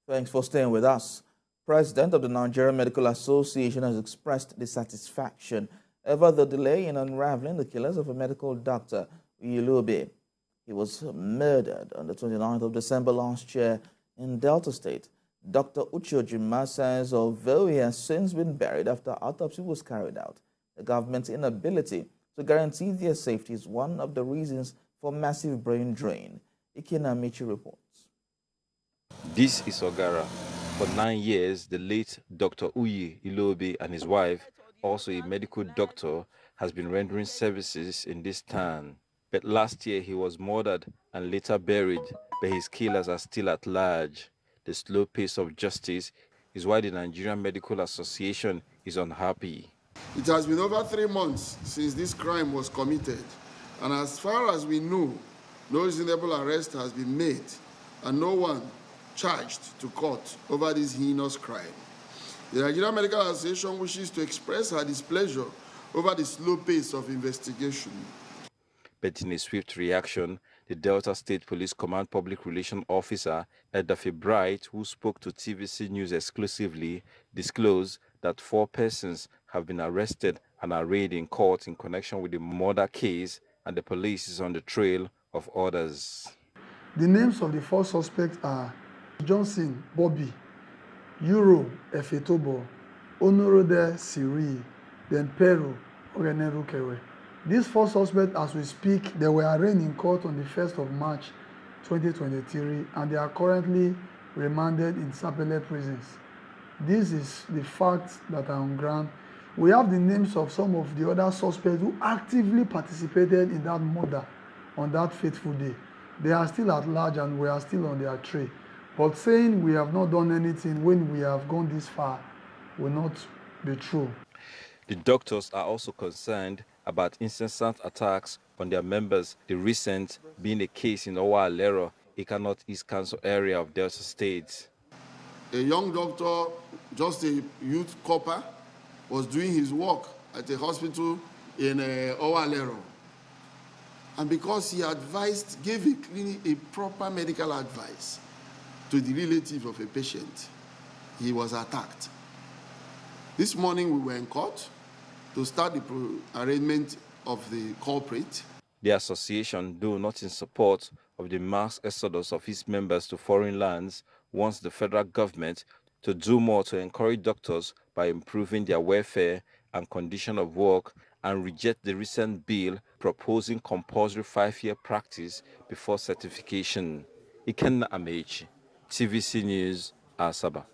Thanks for staying with us. President of the Nigerian Medical Association has expressed dissatisfaction over the delay in unraveling the killers of a medical doctor, Uyi. He was murdered on the 29th of December last year in Delta State. Dr Uyi says although he has since been buried after autopsy was carried out, the government's inability to guarantee their safety is one of the reasons for massive brain drain. Ikenamichi reports. This is Ogara. For 9 years, the late Dr Uyi and his wife, also a medical doctor, has been rendering services in this town. But last year he was murdered and later buried, but his killers are still at large. The slow pace of justice is why the Nigerian Medical Association is unhappy. It has been over 3 months since this crime was committed, and as far as we know, no reasonable arrest has been made and no one charged to court over this heinous crime. The Nigerian Medical Association wishes to express her displeasure over the slow pace of investigation. But in a swift reaction, the Delta State Police Command Public Relations Officer, EDAFE, who spoke to TVC News exclusively, disclosed that 4 persons have been arrested and arraigned in court in connection with the murder case, and the police is on the trail of others. The names of the 4 suspects are Johnson Bobby, Euro Efetobo, Onorode Siri, then Pero Ogenerukewe. These 4 suspects, as we speak, they were arraigned in court on the 1st of March 2023, and they are currently remanded in Sapele prisons. This is the facts that are on ground. We have the names of some of the other suspects who actively participated in that murder on that fateful day. They are still at large and we are still on their trail. But saying we have not done anything when we have gone this far will not be true. The doctors are also concerned about incessant attacks on their members, the recent being a case in Owa-Alero, Ika Northeast Council area of Delta State. A young doctor, just a youth copper, was doing his work at a hospital in Owa-Alero. And because he gave a proper medical advice to the relative of a patient, he was attacked. This morning we were in court to start the arraignment of the culprit. The association, though not in support of the mass exodus of its members to foreign lands, wants the federal government to do more to encourage doctors by improving their welfare and condition of work, and reject the recent bill proposing compulsory 5-year practice before certification. Ikenamichi, TVC News, Asaba.